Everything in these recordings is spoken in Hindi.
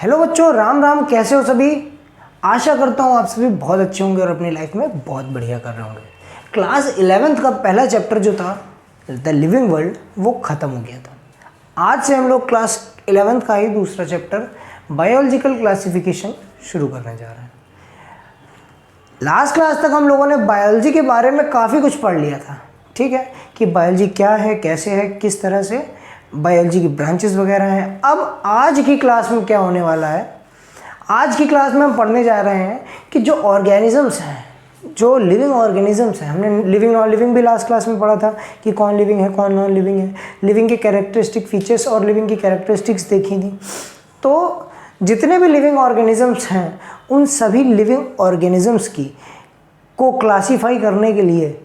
हेलो बच्चों, राम राम। कैसे हो सभी? आशा करता हूँ आप सभी बहुत अच्छे होंगे और अपनी लाइफ में बहुत बढ़िया कर रहे होंगे। क्लास 11th का पहला चैप्टर जो था द लिविंग वर्ल्ड वो ख़त्म हो गया था। आज से हम लोग क्लास 11th का ही दूसरा चैप्टर बायोलॉजिकल क्लासिफिकेशन शुरू करने जा रहे हैं। लास्ट क्लास तक हम लोगों ने बायोलॉजी के बारे में काफ़ी कुछ पढ़ लिया था, ठीक है, कि बायोलॉजी क्या है, कैसे है, किस तरह से बायोलॉजी की ब्रांचेस वगैरह हैं। अब आज की क्लास में क्या होने वाला है, आज की क्लास में हम पढ़ने जा रहे हैं कि जो ऑर्गेनिजम्स हैं, जो लिविंग ऑर्गेनिजम्स हैं, हमने लिविंग नॉन लिविंग भी लास्ट क्लास में पढ़ा था कि कौन लिविंग है कौन नॉन लिविंग है, लिविंग के कैरेक्टरिस्टिक फीचर्स और लिविंग की कैरेक्टरिस्टिक्स देखी थी। तो जितने भी लिविंग ऑर्गेनिजम्स हैं उन सभी लिविंग ऑर्गेनिजम्स की को क्लासीफाई करने के लिए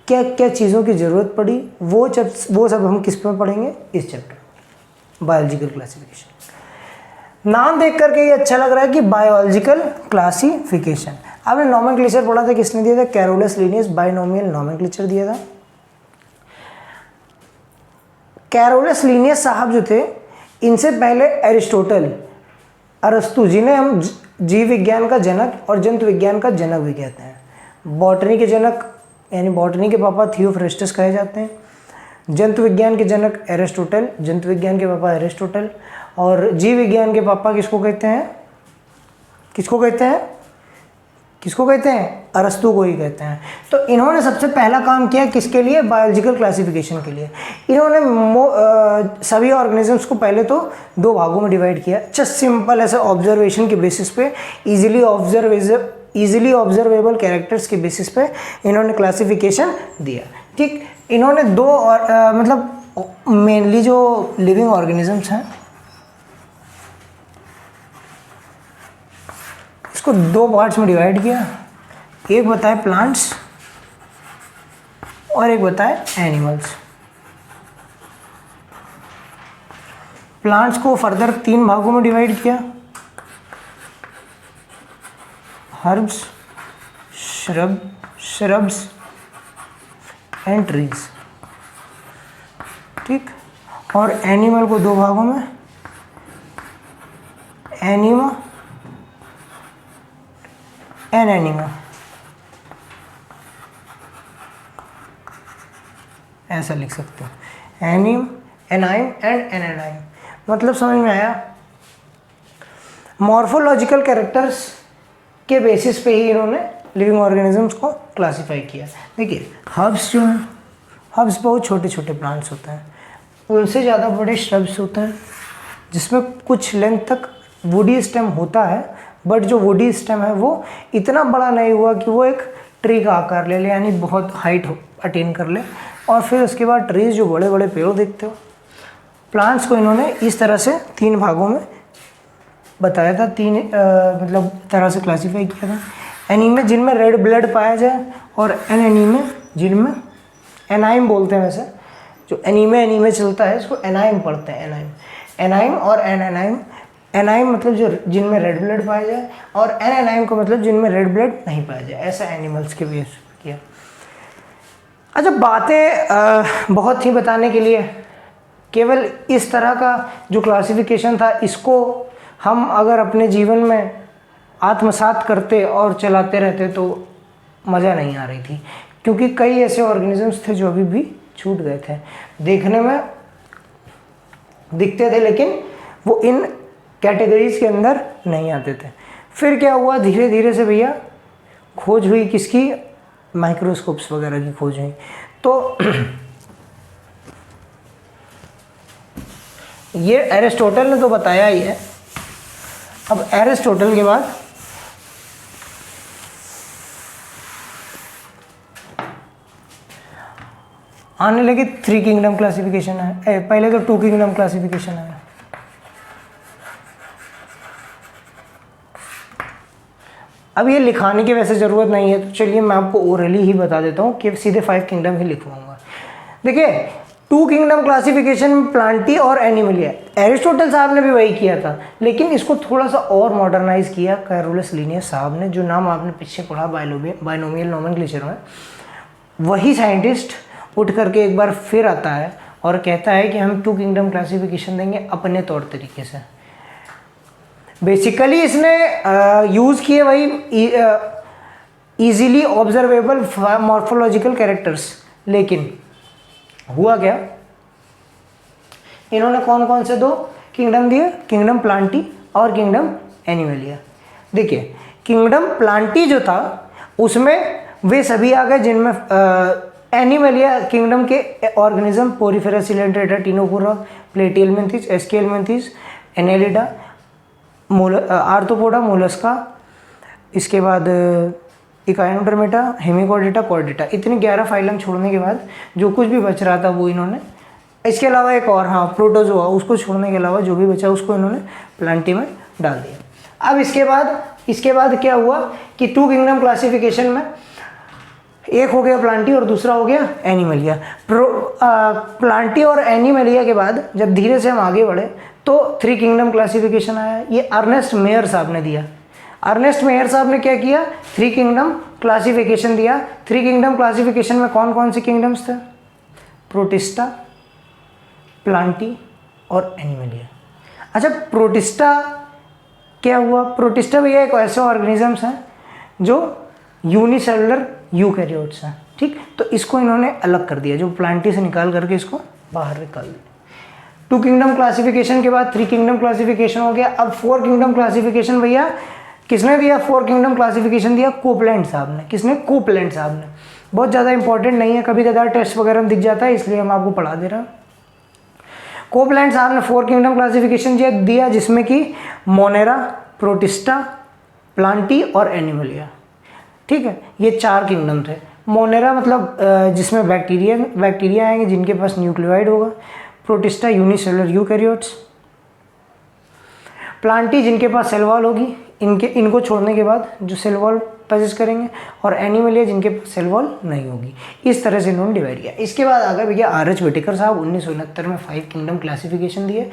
क्या क्या चीज़ों की ज़रूरत पड़ी, वो सब हम किस पर पढ़ेंगे, इस चैप्टर बायोलॉजिकल क्लासिफिकेशन। नाम देख करके ये अच्छा लग रहा है कि बायोलॉजिकल क्लासिफिकेशन। आपने नॉमेनक्लेचर पढ़ा था, किसने दिया था? कैरोलस लिनियस बाइनोमियल नॉमेनक्लेचर दिया था। कैरोलस लिनियस साहब जो थे, इनसे पहले एरिस्टोटल, अरस्तु, जिन्हें हम जीव विज्ञान का जनक और जंतु विज्ञान का जनक भी कहते हैं। बॉटनी के जनक यानी बॉटनी के पापा थियोफ्रेस्टस कहे जाते हैं। जंतु विज्ञान के जनक एरिस्टोटल, जंतु विज्ञान के पापा एरिस्टोटल। और जीव विज्ञान के पापा किसको कहते हैं? किसको कहते हैं? किसको कहते हैं? अरस्तु को ही कहते हैं। तो इन्होंने सबसे पहला काम किया किसके लिए? बायोलॉजिकल क्लासिफिकेशन के लिए। इन्होंने सभी ऑर्गेनिजम्स को पहले तो दो भागों में डिवाइड किया, जस्ट सिंपल ऐसे ऑब्जर्वेशन के बेसिस पे, इजीली ऑब्जर्वेबल कैरेक्टर्स के बेसिस पे इन्होंने क्लासिफिकेशन दिया। ठीक, इन्होंने दो मतलब मेनली जो लिविंग ऑर्गेनिजम्स हैं इसको दो पार्ट्स में डिवाइड किया। एक बताए प्लांट्स और एक बताए एनिमल्स। प्लांट्स को फर्दर तीन भागों में डिवाइड किया, हर्ब्स, श्रब्स एंड ट्रीज। ठीक, और एनिमल को दो भागों में, एनिमा एंड एनिमा, ऐसा लिख सकते हो। एनिम, एनाइम एंड एनानाइम। मतलब समझ में आया? मॉर्फोलॉजिकल कैरेक्टर्स के बेसिस पे ही इन्होंने लिविंग ऑर्गेनिजम्स को क्लासिफाई किया। देखिए, हर्ब्स जो हैं, हर्ब्स बहुत छोटे छोटे प्लांट्स होते हैं, उनसे ज़्यादा बड़े श्रब्स होते हैं जिसमें कुछ लेंथ तक वुडी स्टेम होता है, बट जो वुडी स्टेम है वो इतना बड़ा नहीं हुआ कि वो एक ट्री का आकार ले ले, यानी बहुत हाइट अटेन कर ले। और फिर उसके बाद ट्रीज जो बड़े बड़े पेड़ देखते हो, प्लांट्स को इन्होंने इस तरह से तीन भागों में बताया था, तीन मतलब तरह से क्लासीफाई किया था। एनीमे जिनमें रेड ब्लड पाया जाए, और एनीमे जिनमें, एनाइम बोलते हैं वैसे, जो एनीमे चलता है इसको एनाइम पढ़ते हैं। एनाइम और एनानाइम। एनाइम मतलब जो जिनमें रेड ब्लड पाया जाए, और एनानाइम का मतलब जिनमें रेड ब्लड नहीं पाया जाए। ऐसा एनिमल्स के बेस किया। अच्छा, बातें बहुत ही बताने के लिए केवल इस तरह का जो क्लासिफिकेशन था, इसको हम अगर अपने जीवन में आत्मसात करते और चलाते रहते तो मज़ा नहीं आ रही थी, क्योंकि कई ऐसे ऑर्गेनिजम्स थे जो अभी भी छूट गए थे, देखने में दिखते थे लेकिन वो इन कैटेगरीज के अंदर नहीं आते थे। फिर क्या हुआ, धीरे धीरे से भैया खोज हुई किसकी? माइक्रोस्कोप्स वगैरह की खोज हुई। तो ये एरिस्टोटल ने तो बताया ही है। अब एरिस्टोटल के बाद आने लगे थ्री किंगडम क्लासिफिकेशन है, पहले तो टू किंगडम क्लासिफिकेशन है। अब ये लिखाने की वैसे ज़रूरत नहीं है, तो चलिए मैं आपको ओरली ही बता देता हूँ कि सीधे 5 किंगडम ही लिखवाऊंगा। देखिए, टू किंगडम क्लासिफिकेशन में प्लांटी और एनिमली है। एरिस्टोटल साहब ने भी वही किया था, लेकिन इसको थोड़ा सा और मॉडर्नाइज किया कैरोलस लिनियस साहब ने, जो नाम आपने पीछे पढ़ा बाइनोमियल नॉमेनक्लेचर में। वही साइंटिस्ट उठ करके एक बार फिर आता है और कहता है कि हम टू किंगडम क्लासिफिकेशन देंगे अपने तौर तरीके से। बेसिकली इसने यूज़ किए वही इजीली ऑब्जर्वेबल मॉर्फोलॉजिकल कैरेक्टर्स, लेकिन हुआ क्या, इन्होंने कौन कौन से दो किंगडम दिए, किंगडम प्लांटी और किंगडम एनिमलिया। देखिए किंगडम प्लांटी जो था उसमें वे सभी आ गए जिनमें एनिमलिया किंगडम के organism porifera coelenterata ctenophora platyhelminthes aschelminthes annelida arthropoda mollusca, इसके बाद इकाइनोडर्मेटा हेमिकॉर्डेटा कॉर्डेटा, इतने 11 फाइलम छोड़ने के बाद जो कुछ भी बच रहा था वो इन्होंने, इसके अलावा एक और हाँ प्रोटोजोआ, उसको छोड़ने के अलावा जो भी बचा उसको इन्होंने प्लांटी में डाल दिया। अब इसके बाद क्या हुआ कि 2 किंगडम क्लासिफिकेशन में एक हो गया प्लांटी और दूसरा हो गया एनिमलिया। प्लांटी और एनिमलिया के बाद जब धीरे से हम आगे बढ़े तो 3 किंगडम क्लासिफिकेशन आया, ये अर्नेस्ट मेयर साहब ने दिया। अर्नेस्ट मेयर साहब ने क्या किया, 3 किंगडम क्लासिफिकेशन दिया। 3 किंगडम क्लासिफिकेशन में कौन कौन से किंगडम्स थे, प्रोटिस्टा, प्लांटी और एनिमलिया। अच्छा प्रोटिस्टा क्या हुआ, प्रोटिस्टा भैया एक ऐसे ऑर्गेनिजम्स हैं जो यूनिसेलुलर यूकैरियोट्स हैं, ठीक, तो इसको इन्होंने अलग कर दिया, जो प्लांटी से निकाल करके इसको बाहर निकाल दिया। 2 किंगडम क्लासिफिकेशन के बाद 3 किंगडम क्लासिफिकेशन हो गया। अब 4 किंगडम क्लासिफिकेशन भैया किसने दिया, 4 किंगडम क्लासिफिकेशन दिया कोपलैंड साहब ने। किसने, कोपलैंड साहब ने। बहुत ज़्यादा इंपॉर्टेंट नहीं है, कभी कभार टेस्ट वगैरह में दिख जाता है, इसलिए हम आपको पढ़ा दे रहे हैं। कोपलैंड साहब ने 4 किंगडम क्लासिफिकेशन दिया जिसमें कि मोनेरा, प्रोटिस्टा, प्लांटी और एनिमलिया, ठीक है, ये 4 किंगडम थे। मोनेरा मतलब जिसमें बैक्टीरिया आएंगे जिनके पास न्यूक्लियोइड होगा, प्रोटिस्टा यूनिसेलुलर यूकैरियोट्स, प्लांटी जिनके पास सेल वॉल होगी, इनको छोड़ने के बाद जो सेल वॉल पोजेस करेंगे, और एनिमलिया जिनके पास सेल वॉल नहीं होगी। इस तरह से इन्होंने डिवाइड किया। इसके बाद आ गए भैया आर.एच. व्हिटेकर साहब, 1969 में 5 किंगडम क्लासिफिकेशन दिए।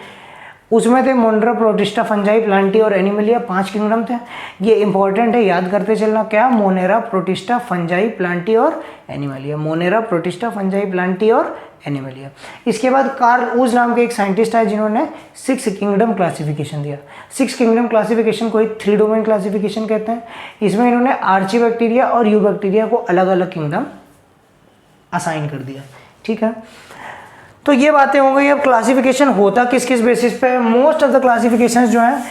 उसमें थे मोनेरा, प्रोटिस्टा, फंजाई, प्लांटी और एनिमलिया, 5 किंगडम थे। ये इंपॉर्टेंट है, याद करते चलना, क्या, मोनेरा, प्रोटिस्टा, फंजाई, प्लांटी और Animalia. Monera, protista, fungi, Plantae और एनिमलिया। इसके बाद कार्ल ऊज नाम के एक साइंटिस्ट है जिन्होंने 6 किंगडम क्लासिफिकेशन दिया। 6 किंगडम क्लासिफिकेशन को एक 3 डोमेन क्लासिफिकेशन कहते हैं। इसमें इन्होंने आर्ची बैक्टीरिया और यू बैक्टीरिया को अलग अलग किंगडम असाइन कर दिया, ठीक है। तो ये बातें हो गई। अब क्लासिफिकेशन होता किस किस बेसिस पे, मोस्ट ऑफ द क्लासिफिकेशन जो हैं,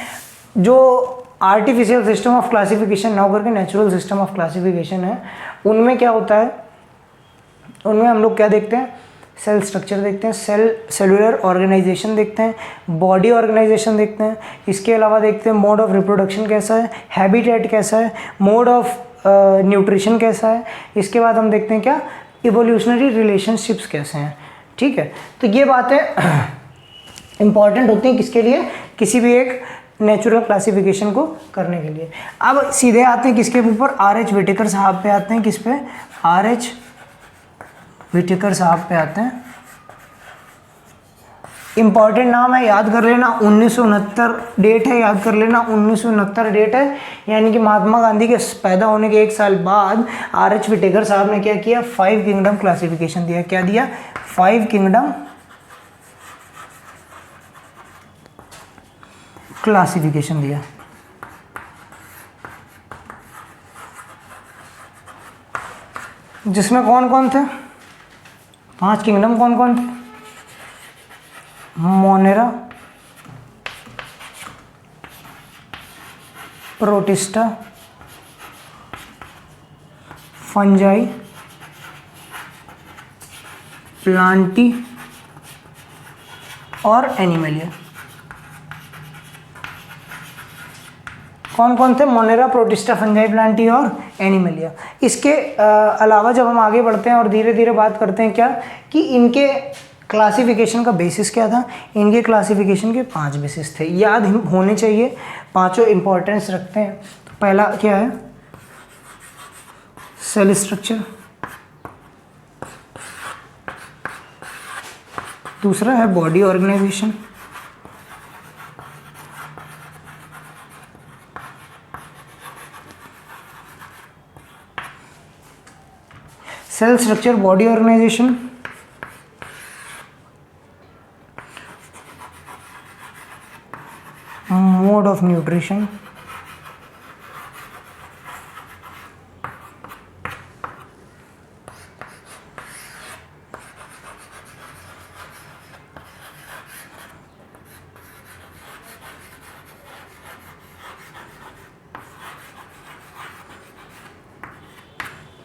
जो आर्टिफिशियल सिस्टम ऑफ क्लासिफिकेशन ना होकर के नेचुरल सिस्टम ऑफ क्लासिफिकेशन है, उनमें क्या होता है, उनमें हम लोग क्या देखते हैं, सेल स्ट्रक्चर देखते हैं, सेलुलर ऑर्गेनाइजेशन देखते हैं, बॉडी ऑर्गेनाइजेशन देखते हैं, इसके अलावा देखते हैं मोड ऑफ रिप्रोडक्शन कैसा है, हैबिटेट कैसा है, मोड ऑफ न्यूट्रिशन कैसा है, इसके बाद हम देखते हैं क्या, इवोल्यूशनरी रिलेशनशिप्स कैसे हैं, ठीक है। तो ये बातें इंपॉर्टेंट होती हैं किसके लिए, किसी भी एक नेचुरल क्लासिफिकेशन को करने के लिए। अब सीधे आते हैं किसके ऊपर, आर.एच. व्हिटेकर साहब पे आते हैं। किस पे, आर.एच. व्हिटेकर साहब पे आते हैं। इंपॉर्टेंट नाम है, याद कर लेना, 1969 डेट है, याद कर लेना, 1969 डेट है, यानी कि महात्मा गांधी के पैदा होने के 1 साल बाद आर.एच. व्हिटेकर साहब ने क्या किया, 5 किंगडम क्लासिफिकेशन दिया। क्या दिया, 5 किंगडम क्लासिफिकेशन दिया। जिसमें कौन कौन थे, 5 किंगडम कौन कौन थे, मोनेरा, प्रोटिस्टा, फंजाई, प्लांटी और एनिमलिया। कौन कौन थे, मोनेरा, प्रोटिस्टा, फंजाई, प्लांटी और एनिमलिया। इसके अलावा जब हम आगे बढ़ते हैं और धीरे धीरे बात करते हैं क्या, कि इनके क्लासिफिकेशन का बेसिस क्या था। इनके क्लासिफिकेशन के 5 बेसिस थे, याद होने चाहिए, पांचों इंपॉर्टेंस रखते हैं। तो पहला क्या है, सेल स्ट्रक्चर, दूसरा है body organization, cell structure, body organization, mode of nutrition,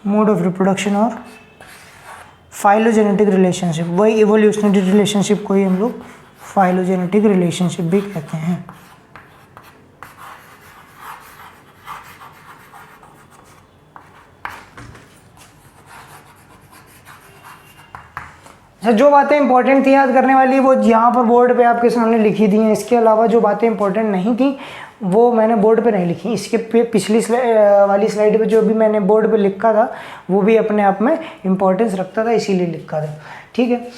mode of reproduction और फाइलोजेनेटिक रिलेशनशिप, वही इवोल्यूशनरी रिलेशनशिप को ही हम लोग फाइलोजेनेटिक रिलेशनशिप भी कहते हैं। अच्छा, जो बातें इंपॉर्टेंट थी याद करने वाली वो यहाँ पर बोर्ड पे आपके सामने लिखी दी हैं। इसके अलावा जो बातें इंपॉर्टेंट नहीं थी वो मैंने बोर्ड पे नहीं लिखी। इसके पिछली वाली स्लाइड पे जो भी मैंने बोर्ड पे लिखा था वो भी अपने आप में इंपॉर्टेंस रखता था, इसीलिए लिखा था। ठीक है,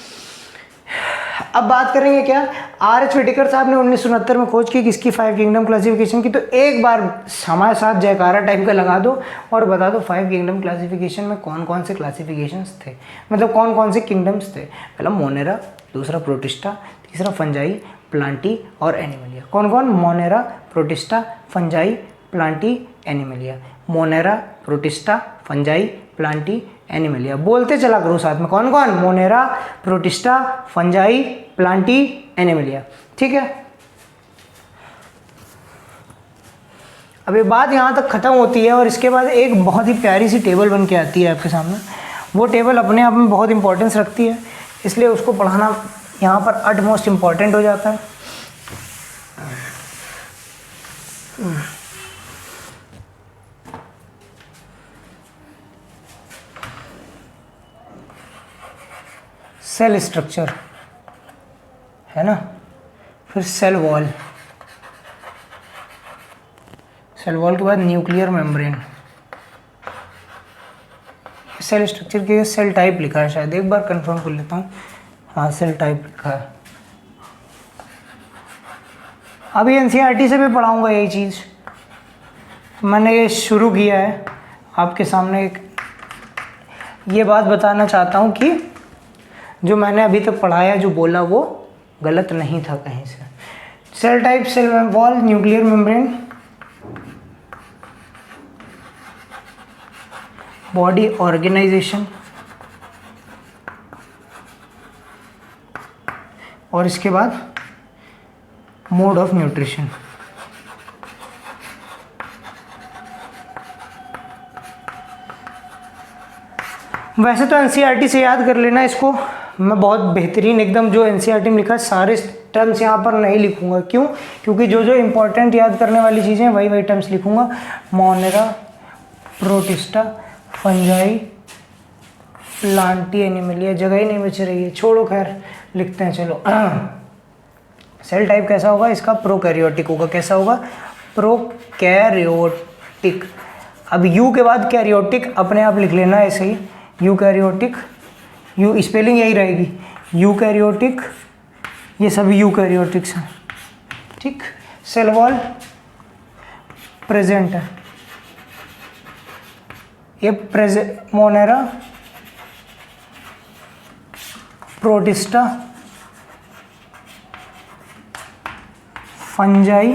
अब बात करेंगे क्या, R.H. व्हिटेकर साहब ने 1969 में खोज की किसकी, 5 किंगडम क्लासिफिकेशन की। तो एक बार हमारे साथ जयकारा टाइप का लगा दो और बता दो 5 किंगडम क्लासिफिकेशन में कौन कौन से क्लासिफिकेशंस थे, मतलब कौन कौन से किंगडम्स थे। पहला मोनेरा, दूसरा प्रोटिस्टा, तीसरा फंजाई, प्लांटी और एनिमलिया। कौन कौन, Monera, protista, fungi, Plantae, Animalia. Monera, protista, fungi, Plantae, Animalia. बोलते चला करो साथ में, कौन कौन, Monera, protista, fungi, Plantae, Animalia. ठीक है, अब ये बात यहाँ तक खत्म होती है और इसके बाद एक बहुत ही प्यारी सी टेबल बन के आती है आपके सामने। वो टेबल अपने आप में बहुत इंपॉर्टेंस रखती है, इसलिए उसको पढ़ाना यहाँ पर अटमोस्ट इम्पॉर्टेंट हो जाता है। सेल स्ट्रक्चर है ना, फिर सेल वॉल, सेल वॉल के बाद न्यूक्लियर मेम्ब्रेन। सेल स्ट्रक्चर के सेल टाइप लिखा है शायद, एक बार कंफर्म कर लेता हूँ। हाँ, सेल टाइप लिखा है। अभी एनसीईआरटी से भी पढ़ाऊँगा यही चीज़, मैंने ये शुरू किया है आपके सामने। एक ये बात बताना चाहता हूँ कि जो मैंने अभी तक पढ़ाया, जो बोला, वो गलत नहीं था कहीं से। Cell type, cell wall, nuclear membrane, body organization और इसके बाद मोड ऑफ न्यूट्रिशन। वैसे तो एनसीईआरटी से याद कर लेना इसको, मैं बहुत बेहतरीन एकदम जो एनसीईआरटी में लिखा है सारे टर्म्स यहाँ पर नहीं लिखूंगा। क्यों? क्योंकि जो जो इम्पोर्टेंट याद करने वाली चीज़ें वही वही टर्म्स लिखूंगा। Monera, protista, fungi, Plantae, Animalia. जगह ही नहीं बच रही है, छोड़ो, खैर लिखते हैं चलो। सेल टाइप कैसा होगा इसका? प्रोकैरियोटिक होगा। कैसा होगा? प्रोकैरियोटिक। अब यू के बाद कैरियोटिक अपने आप लिख लेना ऐसे ही, यूकैरियोटिक, यू स्पेलिंग यही रहेगी, यूकैरियोटिक, ये सभी यूकैरियोटिक्स हैं। ठीक, सेल वॉल प्रेजेंट है, ये present, Monera, protista, fungi,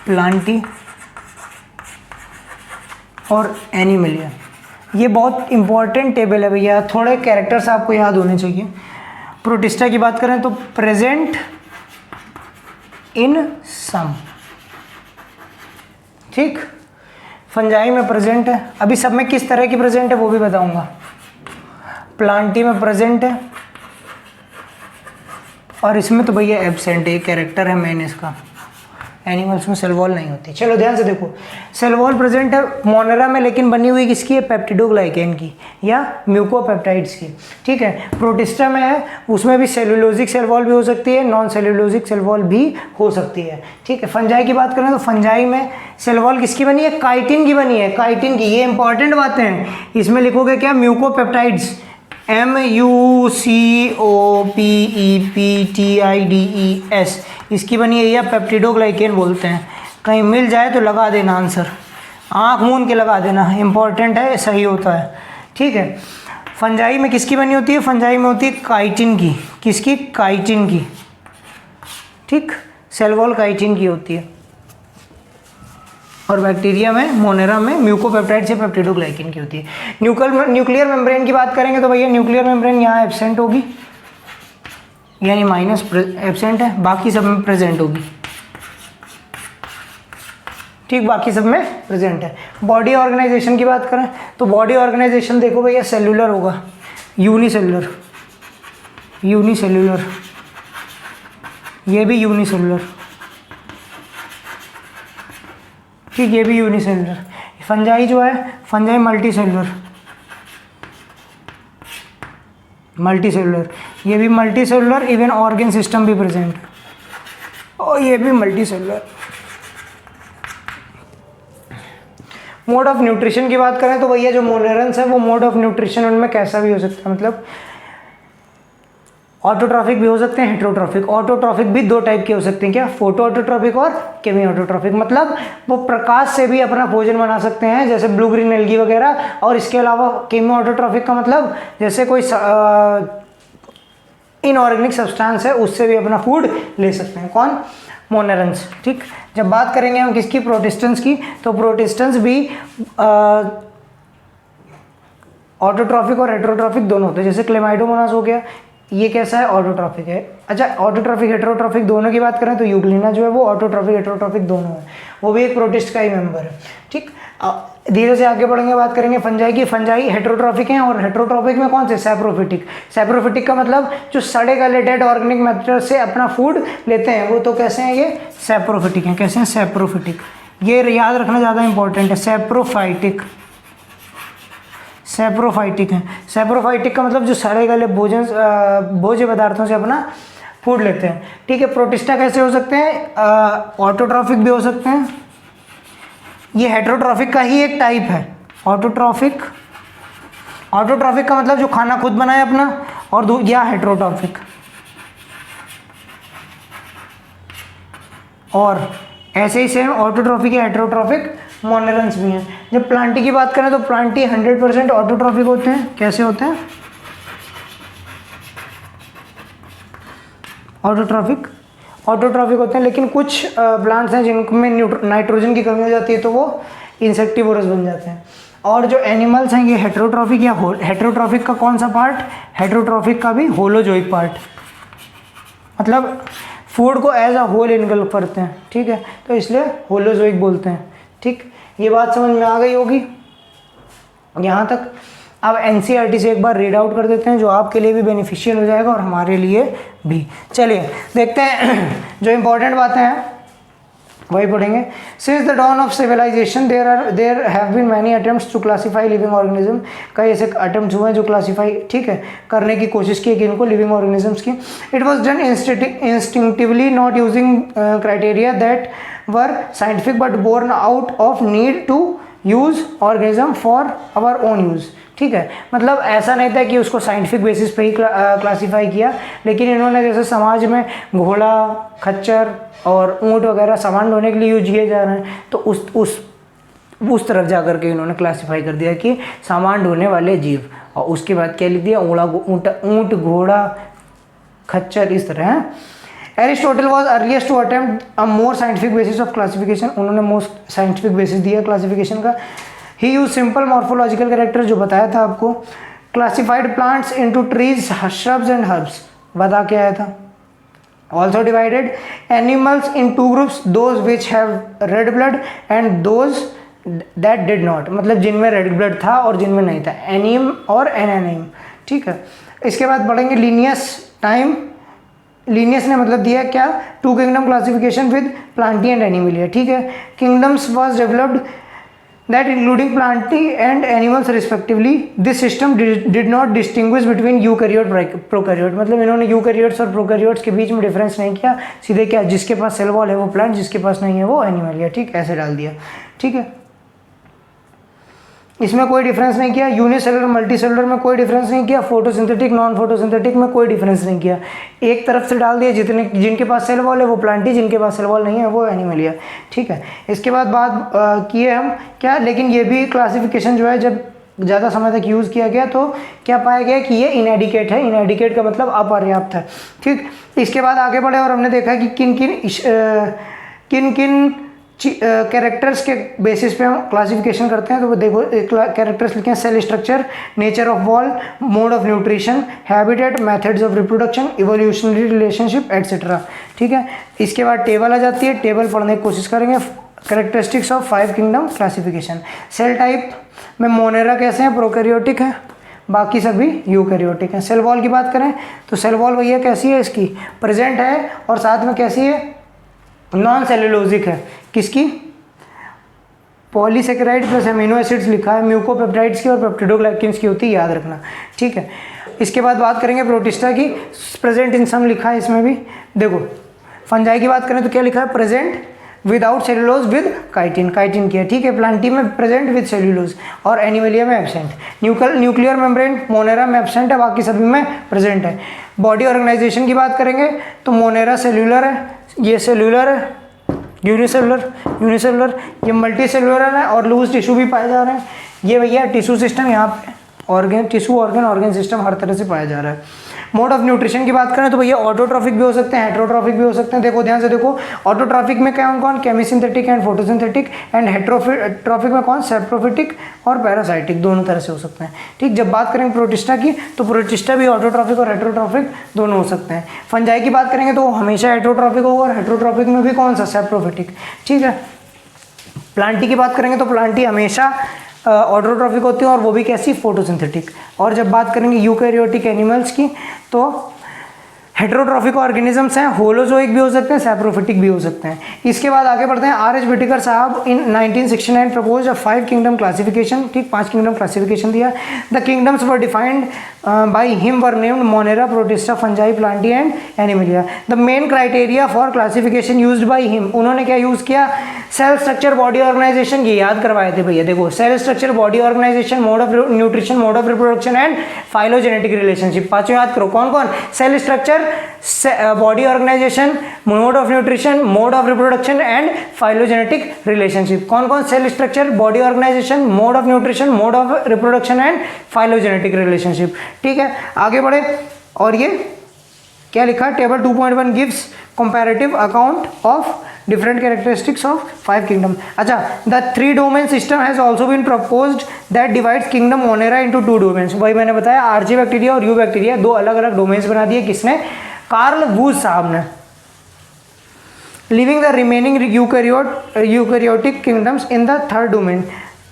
Plantae और एनिमलिया। ये बहुत इंपॉर्टेंट टेबल है भैया, थोड़े कैरेक्टर्स आपको याद होने चाहिए। प्रोटिस्टा की बात करें तो प्रेजेंट इन सम, ठीक। फंजाई में प्रेजेंट है, अभी सब में किस तरह की प्रेजेंट है वो भी बताऊंगा। प्लांटी में प्रेजेंट है और इसमें तो भैया एब्सेंट है, कैरेक्टर है मेन इसका। एनिमल्स में सेल वॉल नहीं होती। चलो ध्यान से देखो, सेल वॉल प्रेजेंट है मोनेरा में, लेकिन बनी हुई किसकी है? पेप्टिडोग्लाइकेन की या म्यूकोपेप्टाइड्स की, ठीक है। प्रोटिस्टा में है, उसमें भी सेलुलोजिक सेल वॉल भी हो सकती है, नॉन सेलुलोजिक सेल वॉल भी हो सकती है, ठीक है। फंजाई की बात करें तो फंजाई में सेल वॉल किसकी बनी है? काइटिन की बनी है, काइटिन की। ये इंपॉर्टेंट बातें हैं, इसमें लिखोगे क्या? म्यूकोपेप्टाइड्स, MUCOPEPTIDES, इसकी बनी है, या पेप्टिडोग्लाइकेन बोलते हैं। कहीं मिल जाए तो लगा देना आंसर, आँख मूंद के लगा देना, इंपॉर्टेंट है, सही होता है, ठीक है। फंजाई में किसकी बनी होती है? फंजाई में होती है काइटिन की। किसकी? काइटिन की, ठीक। सेल वॉल काइटिन की होती है, और बैक्टीरिया में मोनेरा में म्यूकोपेप्टाइड से पेप्टिडोग्लाइकिन की होती है। न्यूक्लियर मेम्ब्रेन की बात करेंगे तो भैया न्यूक्लियर मेम्ब्रेन यहाँ एब्सेंट होगी, यानी माइनस एब्सेंट है, बाकी सब में प्रेजेंट होगी, ठीक, बाकी सब में प्रेजेंट है। बॉडी ऑर्गेनाइजेशन की बात करें तो बॉडी ऑर्गेनाइजेशन देखो भैया सेलुलर होगा, यूनिसेलुलर, यूनिसेलुलर, ये भी यूनिसेलुलर, ठीक, ये भी यूनिसेलुलर। फंजाई जो है, fungi multi cellular, multi cellular, ये भी multi cellular, even organ system भी प्रेजेंट, और ये भी multi cellular. Mode of nutrition की बात करें तो भैया जो मोनेरन्स है वो मोड ऑफ न्यूट्रिशन उनमें कैसा भी हो सकता है, मतलब ऑटोट्रॉफिक भी हो सकते हैं, हेट्रोट्रॉफिक। ऑटोट्रॉफिक भी दो टाइप के हो सकते हैं, क्या, फोटो ऑटोट्रॉफिक और केमी ऑटोट्रॉफिक, मतलब वो प्रकाश से भी अपना भोजन बना सकते हैं जैसे ब्लू ग्रीन एल्गी वगैरह, और इसके अलावा केमी ऑटोट्रॉफिक का मतलब जैसे कोई इनऑर्गेनिक सब्सटेंस है उससे भी अपना फूड ले सकते हैं, कौन, मोनेरन्स, ठीक। जब बात करेंगे हम किसकी, प्रोटिस्टेंस की, तो प्रोटिस्टेंस भी ऑटोट्रॉफिक और हेट्रोट्रॉफिक दोनों होते हैं। जैसे क्लेमाइडोमोनास हो गया, ये कैसा है, ऑटोट्रॉफिक है। अच्छा, ऑटोट्रॉफिक हेट्रोट्रॉफिक दोनों की बात करें तो यूग्लिना जो है वो ऑटोट्रॉफिक हेट्रोट्रॉफिक दोनों है, वो भी एक प्रोटिस्ट का ही मेंबर है, ठीक। धीरे से आगे बढ़ेंगे, बात करेंगे फंजाई की। फंजाई हेट्रोट्रॉफिक हैं, और हेट्रोट्रॉफिक में कौन से, सैप्रोफिटिक। सैप्रोफिटिक का मतलब जो सड़े गले डेड ऑर्गेनिक मैटर से अपना फूड लेते हैं वो तो कैसे हैं, ये सैप्रोफिटिक हैं। कैसे हैं, सैप्रोफिटिक, ये याद रखना ज़्यादा इंपॉर्टेंट है। सैप्रोफाइटिक, सैप्रोफाइटिक हैं। सैप्रोफाइटिक का मतलब जो सड़े गले भोज्य पदार्थों से अपना फूड लेते हैं, ठीक है। प्रोटिस्टा कैसे हो सकते हैं, ऑटोट्रॉफिक भी हो सकते हैं, ये हेट्रोट्रॉफिक का ही एक टाइप है, ऑटोट्रॉफिक। ऑटोट्रॉफिक का मतलब जो खाना खुद बनाए अपना, और या हेट्रोट्रॉफिक। और ऐसे ही सेम ऑटोट्रॉफिक या हेट्रोट्रॉफिक मोनेरन्स भी हैं। जब प्लांटी की बात करें तो प्लांटी 100% ऑटोट्रॉफिक होते हैं। कैसे होते हैं, ऑटोट्रॉफिक होते हैं, लेकिन कुछ प्लांट्स हैं जिनमें नाइट्रोजन की कमी हो जाती है तो वो इंसेक्टिवोरस बन जाते हैं। और जो एनिमल्स हैं ये हेट्रोट्रॉफिक या हेट्रोट्रॉफिक का कौन सा पार्ट, हेट्रोट्रॉफिक का भी होलोजोइक पार्ट, मतलब फूड को एज अ होल इनगल्फ करते हैं, ठीक है, तो इसलिए होलोजोइक बोलते हैं, ठीक। ये बात समझ में आ गई होगी यहाँ तक। अब एनसीईआरटी से एक बार रीड आउट कर देते हैं जो आपके लिए भी बेनिफिशियल हो जाएगा और हमारे लिए भी। चलिए देखते हैं जो इंपॉर्टेंट बातें हैं वही पढ़ेंगे। Since the dawn of civilization there have been many attempts to classify living organism, कई ऐसे अटेम्प्ट्स हुए हैं जो क्लासीफाई, ठीक है, करने की कोशिश की इनको लिविंग ऑर्गेनिजम्स की। It was done instinctively not using criteria that were scientific but born out of need to use organism for our own use, ठीक है। मतलब ऐसा नहीं था कि उसको साइंटिफिक बेसिस पे ही क्लासीफाई किया, लेकिन इन्होंने जैसे समाज में घोड़ा, खच्चर और ऊँट वगैरह सामान ढोने के लिए यूज किए जा रहे हैं, तो उस तरफ जा कर के इन्होंने क्लासीफाई कर दिया कि सामान ढोने वाले जीव, और उसके बाद क्या लिख दिया, ऊँट, घोड़ा, खच्चर, इस तरह है। Aristotle was earliest to attempt a more scientific basis of classification, उन्होंने मोस्ट साइंटिफिक बेसिस दिया क्लासिफिकेशन का। He use simple morphological character जो बताया था आपको। Classified plants into trees, shrubs and herbs, बता के आया था। Also divided animals into groups, those which have red blood and those that did not, मतलब जिनमें रेड ब्लड था और जिनमें नहीं था, एनीम और एनानीम, ठीक है। इसके बाद पढ़ेंगे लीनियस टाइम। लीनियस ने मतलब दिया क्या, two kingdom classification with plantae and animalia, ठीक है। Kingdoms was developed that including plantae and animals respectively. This system did not distinguish between eukaryote prokaryote, मतलब इन्होंने यूकैरियोट्स और प्रोकैरियोट्स के बीच में डिफरेंस नहीं किया, सीधे क्या, जिसके पास सेल वॉल है वो प्लांट, जिसके पास नहीं है वो एनिमलिया, ठीक, ऐसे डाल दिया, ठीक है। इसमें कोई डिफरेंस नहीं किया। यूनिसेलुलर मल्टीसेलुलर में कोई डिफरेंस नहीं किया। फोटोसिंथेटिक नॉन फोटोसिंथेटिक में कोई डिफरेंस नहीं किया। एक तरफ से डाल दिया, जिनके पास सेल वॉल है वो प्लांटी, जिनके पास सेल वॉल नहीं है वो एनिमलिया, ठीक है। इसके बाद बात किए हम क्या, लेकिन ये भी क्लासिफिकेशन जो है जब ज़्यादा समय तक यूज़ किया गया तो क्या पाया गया कि ये इनएडिकेट है। इनएडिकेट का मतलब अपर्याप्त है। ठीक, इसके बाद आगे बढ़े और हमने देखा कि किन किन कैरेक्टर्स के बेसिस पे हम क्लासिफिकेशन करते हैं। तो वो देखो कैरेक्टर्स लिखे हैं, cell structure, nature of wall, mode of nutrition, habitat, methods of reproduction, evolutionary relationship etcetera. ठीक है, इसके बाद टेबल आ जाती है, टेबल पढ़ने की कोशिश करेंगे। Characteristics of 5 kingdom classification. Cell type में मोनेरा कैसे हैं, प्रोकैरियोटिक है, बाकी सभी यूकैरियोटिक हैं। सेल वॉल की बात करें तो सेल वॉल भैया कैसी है, इसकी प्रेजेंट है और साथ में कैसी है, नॉन सेलुलोजिक है। किसकी, पॉलीसेकेराइड प्लस अमीनो एसिड्स लिखा है, म्यूकोपेप्टाइड्स की और पेप्टिडोग्लाइकेन्स की होती है, याद रखना। ठीक है, इसके बाद बात करेंगे प्रोटिस्टा की, प्रेजेंट इन सम लिखा है इसमें भी। देखो फंजाई की बात करें तो क्या लिखा है, present without cellulose with chitin, chitin की है। ठीक है, प्लांटी में प्रेजेंट विद सेलुलोज और एनिमलिया में एब्सेंट। न्यूक्लियर मेम्ब्रेन मोनेरा में एब्सेंट है, बाकी सभी में प्रेजेंट है। बॉडी ऑर्गेनाइजेशन की बात करेंगे तो मोनेरा सेल्यूलर है, ये सेल्यूलर है, यूनिसेलुलर, ये मल्टी सेलुलर है और लूज टिश्यू भी पाए जा रहे हैं। ये भैया टिश्यू सिस्टम, यहाँ पे ऑर्गन टिश्यू ऑर्गन सिस्टम हर तरह से पाया जा रहा है। मोड ऑफ न्यूट्रिशन की बात करें तो भैया ऑटोट्रॉफिक भी हो सकते हैं, हेट्रोट्रॉफिक भी हो सकते हैं। देखो ध्यान से देखो, ऑटोट्रॉफिक में कौन, केमिसिंथेटिक एंड फोटोसिंथेटिक, एंड हेट्रोट्रॉफिक में कौन, सैप्रोफिटिक और पैरासाइटिक, दोनों तरह से हो सकते हैं। ठीक, जब बात करेंगे प्रोटिस्टा की तो प्रोटिस्टा भी ऑटोट्रॉफिक और हेट्रोट्रॉफिक दोनों हो सकते हैं। फंजाई की बात करेंगे तो हमेशा हेट्रोट्रॉफिक होगा और हेट्रोट्रॉफिक में भी कौन सा, सैप्रोफिटिक। ठीक है, प्लांटी की बात करेंगे तो प्लांटी हमेशा ऑटोट्रॉफिक होती है और वो भी कैसी, फोटोसिंथेटिक। और जब बात करेंगे यूकैरियोटिक एनिमल्स की तो हेट्रोट्रॉफिक ऑर्गेनिजम्स हैं, होलोजोइक भी हो सकते हैं, सैप्रोफिटिक भी हो सकते हैं। इसके बाद आगे बढ़ते हैं। आर.एच. व्हिटेकर साहब इन 1969 प्रपोज अ 5 किंगडम क्लासिफिकेशन। ठीक, 5 किंगडम क्लासिफिकेशन दिया। The kingdoms were defined by him were named Monera, protista, fungi, Plantae and Animalia. The main criteria for classification used by him, उन्होंने क्या यूज़ किया, सेल स्ट्रक्चर, बॉडी ऑर्गेनाइजेशन, ये याद करवाए थे भैया। देखो cell structure, body organization, mode of nutrition, mode of reproduction and phylogenetic relationship. पांचों याद करो, कौन कौन, cell structure, body organization, mode of nutrition, mode of reproduction and phylogenetic relationship. कौन कौन, cell structure, body organization, mode of nutrition, mode of reproduction and phylogenetic relationship. ठीक है, आगे बढ़े और ये क्या लिखा है, table 2.1 gives comparative account of different characteristics of 5 kingdom. अच्छा, the 3 domain system has also been proposed that divides kingdom Monera into 2 domains. वही मैंने बताया, आर्ची बैक्टीरिया और यू बैक्टीरिया, 2 अलग अलग डोमेन्स बना दिए। किसने, कार्ल वूज साहब ने। Leaving the remaining eukaryotic kingdoms in the 3rd domain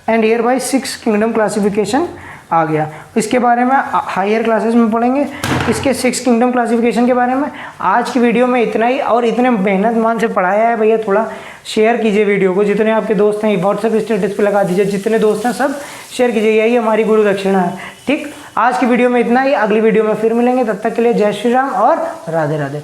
and hereby 6 kingdom classification आ गया। इसके बारे में हायर क्लासेस में पढ़ेंगे, इसके 6 किंगडम क्लासिफिकेशन के बारे में। आज की वीडियो में इतना ही, और इतने मेहनत मान से पढ़ाया है भैया, थोड़ा शेयर कीजिए वीडियो को, जितने आपके दोस्त हैं व्हाट्सएप स्टेटस पे लगा दीजिए, जितने दोस्त हैं सब शेयर कीजिए, यही हमारी गुरु दक्षिणा है। ठीक, आज की वीडियो में इतना ही, अगली वीडियो में फिर मिलेंगे, तब तक के लिए जय श्री राम और राधे राधे।